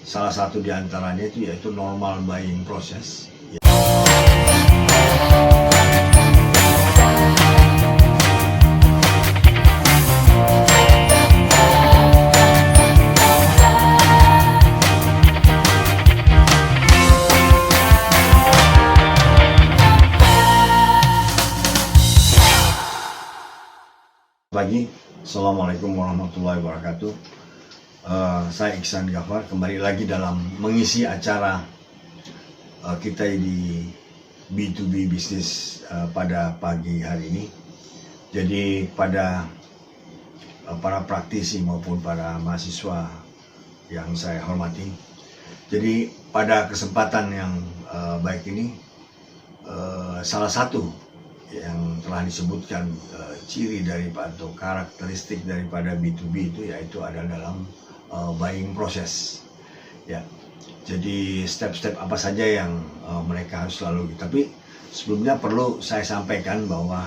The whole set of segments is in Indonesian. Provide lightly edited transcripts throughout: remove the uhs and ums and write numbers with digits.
Salah satu di antaranya itu yaitu normal buying process. Pagi, Assalamualaikum warahmatullahi wabarakatuh. Saya Iksan Ghaffar, kembali lagi dalam mengisi acara kita di B2B bisnis pada pagi hari ini. Jadi pada para praktisi maupun para mahasiswa yang saya hormati, jadi pada kesempatan yang baik ini, salah satu yang telah disebutkan ciri daripada atau karakteristik daripada B2B itu yaitu adalah dalam buying process, ya. Jadi step-step apa saja yang mereka harus lalui. Tapi sebelumnya perlu saya sampaikan bahwa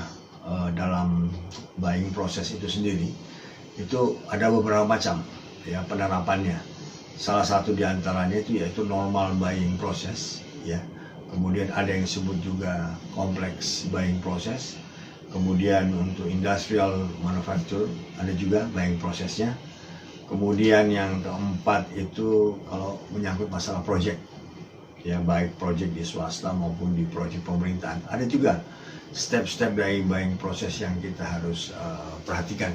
dalam buying process itu sendiri itu ada beberapa macam ya penerapannya. Salah satu di antaranya itu yaitu normal buying process, ya. Kemudian ada yang disebut juga complex buying process. Kemudian untuk industrial manufacture ada juga buying processnya. Kemudian yang keempat itu kalau menyangkut masalah project, ya, baik project di swasta maupun di project pemerintahan, ada juga step-step dari buying process yang kita harus perhatikan.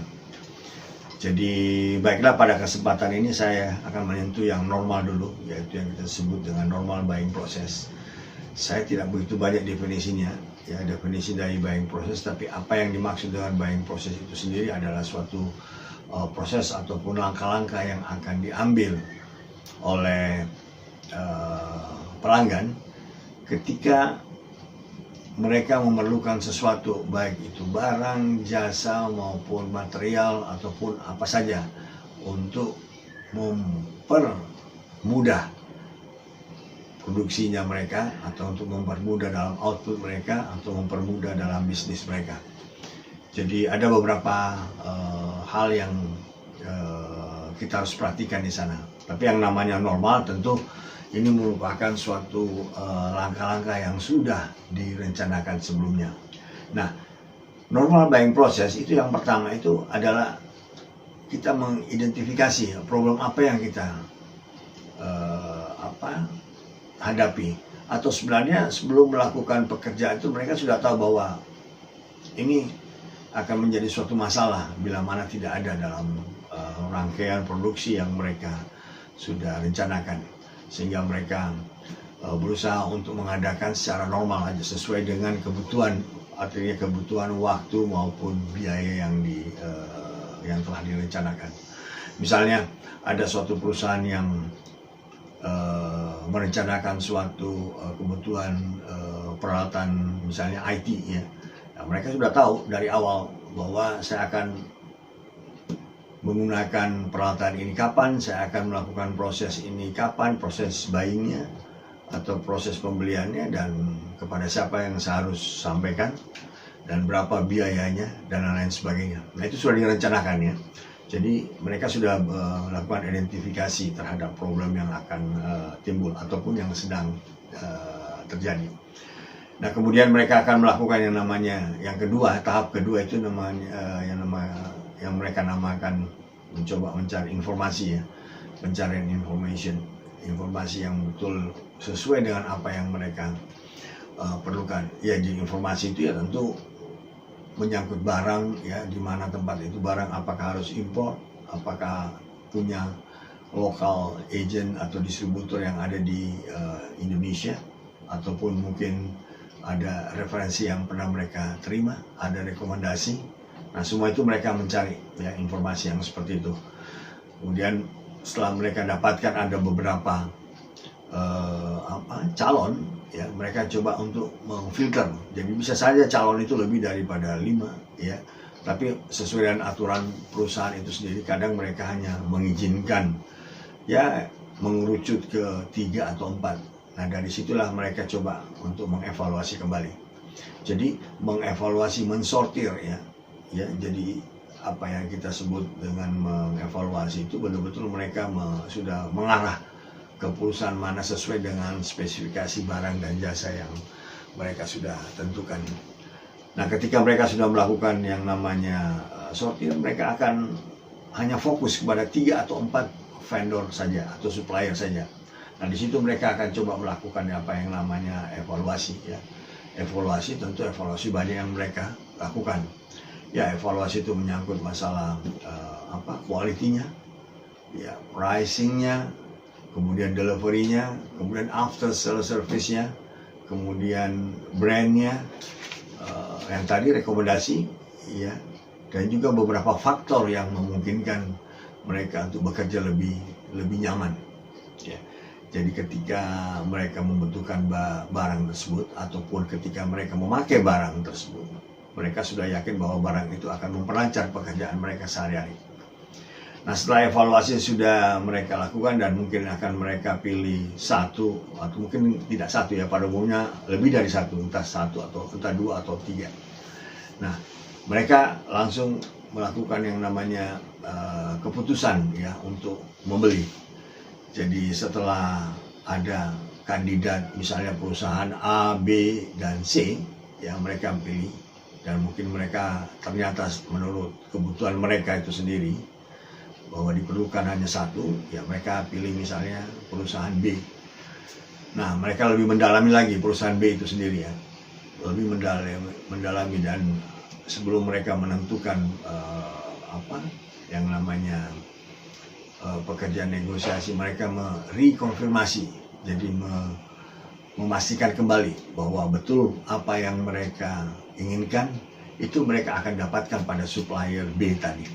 Jadi baiklah, pada kesempatan ini saya akan menyentuh yang normal dulu, yaitu yang kita sebut dengan normal buying process. Saya tidak begitu banyak definisinya, ya, definisi dari buying process, tapi apa yang dimaksud dengan buying process itu sendiri adalah suatu proses ataupun langkah-langkah yang akan diambil oleh pelanggan ketika mereka memerlukan sesuatu, baik itu barang, jasa maupun material ataupun apa saja, untuk mempermudah produksinya mereka, atau untuk mempermudah dalam output mereka, atau mempermudah dalam bisnis mereka. Jadi ada beberapa hal yang kita harus perhatikan di sana. Tapi yang namanya normal tentu ini merupakan suatu langkah-langkah yang sudah direncanakan sebelumnya. Nah, normal buying process itu yang pertama itu adalah kita mengidentifikasi problem apa yang kita hadapi, atau sebenarnya sebelum melakukan pekerjaan itu mereka sudah tahu bahwa ini akan menjadi suatu masalah bila mana tidak ada dalam rangkaian produksi yang mereka sudah rencanakan, sehingga mereka berusaha untuk mengadakan secara normal aja sesuai dengan kebutuhan, artinya kebutuhan waktu maupun biaya yang telah direncanakan. Misalnya ada suatu perusahaan yang merencanakan suatu kebutuhan peralatan, misalnya IT, ya. Nah, mereka sudah tahu dari awal bahwa saya akan menggunakan peralatan ini kapan, saya akan melakukan proses ini kapan, proses buyingnya atau proses pembeliannya, dan kepada siapa yang saya harus sampaikan, dan berapa biayanya, dan lain-lain sebagainya. Nah, itu sudah direncanakan, ya. Jadi mereka sudah melakukan identifikasi terhadap problem yang akan timbul ataupun yang sedang terjadi. Nah, kemudian mereka akan melakukan yang namanya, yang kedua, tahap kedua itu namanya yang mereka namakan mencoba mencari informasi, ya, pencarian informasi yang betul sesuai dengan apa yang mereka perlukan. Ya, jadi informasi itu ya tentu menyangkut barang, ya, di mana tempat itu barang, apakah harus impor, apakah punya lokal agent atau distributor yang ada di Indonesia, ataupun mungkin ada referensi yang pernah mereka terima, ada rekomendasi. Nah, semua itu mereka mencari, ya, informasi yang seperti itu. Kemudian setelah mereka dapatkan ada beberapa calon, ya, mereka coba untuk memfilter. Jadi bisa saja calon itu lebih daripada 5, ya, tapi sesuai dengan aturan perusahaan itu sendiri, kadang mereka hanya mengizinkan, ya, mengerucut ke 3 atau 4. Nah, dari situlah mereka coba untuk mengevaluasi kembali. Jadi mengevaluasi, mensortir, ya, jadi apa yang kita sebut dengan mengevaluasi itu betul-betul mereka sudah mengarah ke perusahaan mana sesuai dengan spesifikasi barang dan jasa yang mereka sudah tentukan. Nah, ketika mereka sudah melakukan yang namanya sortir, mereka akan hanya fokus kepada 3 atau 4 vendor saja atau supplier saja. Nah, di situ mereka akan coba melakukan apa yang namanya evaluasi, ya. Evaluasi, tentu evaluasi banyak yang mereka lakukan. Ya, evaluasi itu menyangkut masalah kualitinya, ya, pricingnya, kemudian delivery-nya, kemudian after sales service-nya, kemudian brand-nya, yang tadi rekomendasi, ya, dan juga beberapa faktor yang memungkinkan mereka untuk bekerja lebih nyaman, ya. Jadi ketika mereka membutuhkan barang tersebut ataupun ketika mereka memakai barang tersebut, mereka sudah yakin bahwa barang itu akan memperlancar pekerjaan mereka sehari-hari. Nah, setelah evaluasi sudah mereka lakukan dan mungkin akan mereka pilih 1 atau mungkin tidak 1, ya, pada umumnya lebih dari 1, entah 1 atau entah 2 atau 3. Nah, mereka langsung melakukan yang namanya keputusan, ya, untuk membeli. Jadi setelah ada kandidat misalnya perusahaan A, B, dan C yang mereka pilih, dan mungkin mereka ternyata menurut kebutuhan mereka itu sendiri bahwa diperlukan hanya 1, ya mereka pilih misalnya perusahaan B. Nah, mereka lebih mendalami lagi perusahaan B itu sendiri, ya, lebih mendalami dan sebelum mereka menentukan yang namanya pekerjaan negosiasi, mereka merekonfirmasi, jadi memastikan kembali bahwa betul apa yang mereka inginkan itu mereka akan dapatkan pada supplier B tadi,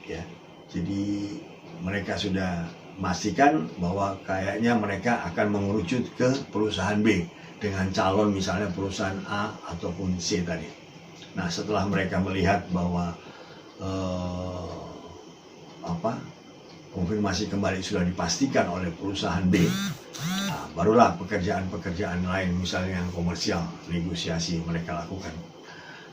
ya. Jadi mereka sudah memastikan bahwa kayaknya mereka akan mengerucut ke perusahaan B dengan calon misalnya perusahaan A ataupun C tadi. Nah, setelah mereka melihat bahwa konfirmasi kembali sudah dipastikan oleh perusahaan B, nah, barulah pekerjaan-pekerjaan lain misalnya yang komersial, negosiasi mereka lakukan.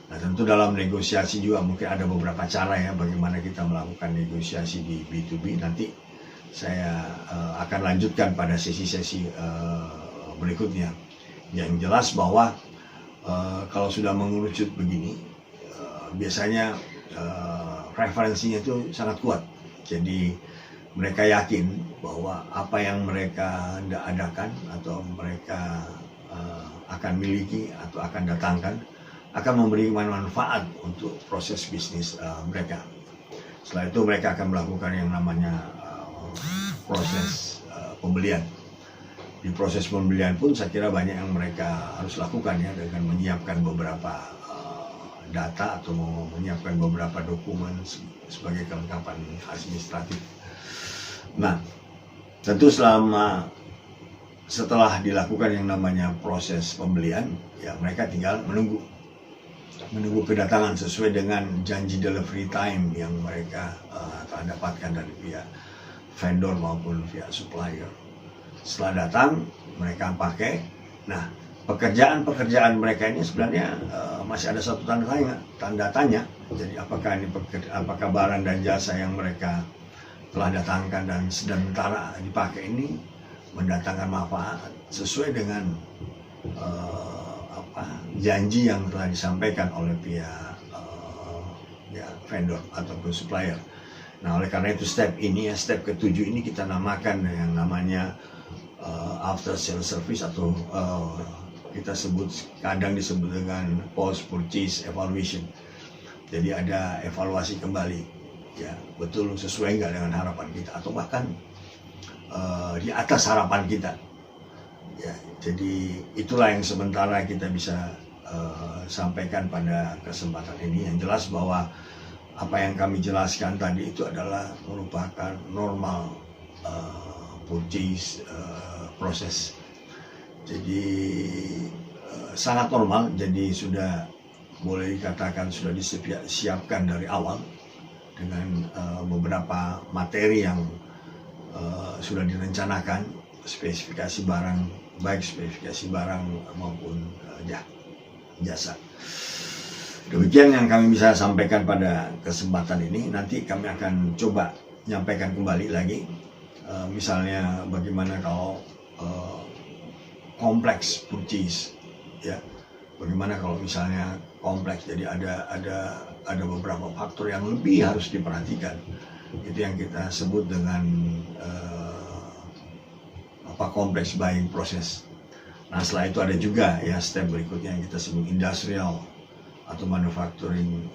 Nah, tentu dalam negosiasi juga mungkin ada beberapa cara, ya, bagaimana kita melakukan negosiasi di B2B. Nanti saya akan lanjutkan pada sesi-sesi berikutnya. Yang jelas bahwa kalau sudah mengerucut begini, biasanya referensinya itu sangat kuat. Jadi mereka yakin bahwa apa yang mereka adakan atau mereka akan miliki atau akan datangkan akan memberi manfaat untuk proses bisnis mereka. Setelah itu mereka akan melakukan yang namanya proses pembelian. Di proses pembelian pun saya kira banyak yang mereka harus lakukan, ya, dengan menyiapkan beberapa data atau menyiapkan beberapa dokumen sebagai kelengkapan administratif. Nah, tentu setelah dilakukan yang namanya proses pembelian, ya, mereka tinggal menunggu kedatangan sesuai dengan janji delivery time yang mereka telah dapatkan dari pihak vendor maupun pihak supplier. Setelah datang, mereka pakai. Nah, pekerjaan mereka ini sebenarnya masih ada satu tanda tanya. Jadi apakah barang dan jasa yang mereka telah datangkan dan sementara dipakai ini mendatangkan manfaat sesuai dengan janji yang telah disampaikan oleh pihak vendor ataupun supplier. Nah, oleh karena itu step ke-7 ini kita namakan yang namanya after sales service atau kita kadang disebut dengan post purchase evaluation. Jadi ada evaluasi kembali, ya, betul sesuai nggak dengan harapan kita atau bahkan di atas harapan kita. Ya, jadi itulah yang sementara kita bisa sampaikan pada kesempatan ini. Yang jelas bahwa apa yang kami jelaskan tadi itu adalah merupakan normal purchase proses. Jadi sangat normal. Jadi sudah boleh dikatakan sudah disiapkan dari awal dengan beberapa materi yang sudah direncanakan, spesifikasi barang, baik spesifikasi barang maupun jasa. Demikian yang kami bisa sampaikan pada kesempatan ini. Nanti kami akan coba menyampaikan kembali lagi misalnya bagaimana kalau kompleks purchase, ya, bagaimana kalau misalnya kompleks, jadi ada beberapa faktor yang lebih harus diperhatikan. Itu yang kita sebut dengan kompleks buying process. Nah, setelah itu ada juga ya step berikutnya yang kita sebut industrial atau manufacturing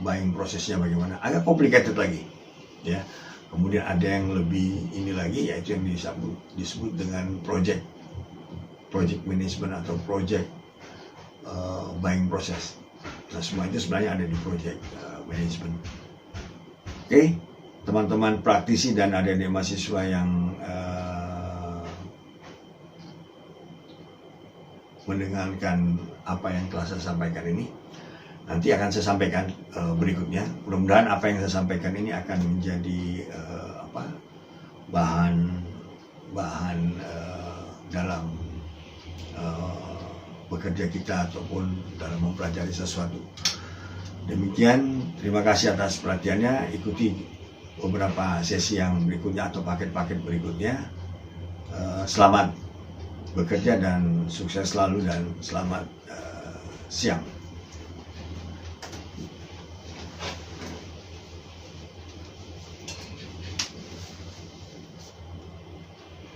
buying prosesnya bagaimana, agak complicated lagi, ya. Kemudian ada yang lebih ini lagi, yaitu yang disebut dengan project management atau project buying process. Nah, semua itu sebenarnya ada di project management. Oke, teman-teman praktisi dan adik-adik mahasiswa yang mendengarkan apa yang telah saya sampaikan ini, nanti akan saya sampaikan berikutnya. Mudah-mudahan apa yang saya sampaikan ini akan menjadi bahan dalam bekerja kita ataupun dalam mempelajari sesuatu. Demikian, terima kasih atas perhatiannya. Ikuti beberapa sesi yang berikutnya atau paket-paket berikutnya. Selamat bekerja dan sukses selalu, dan selamat siang.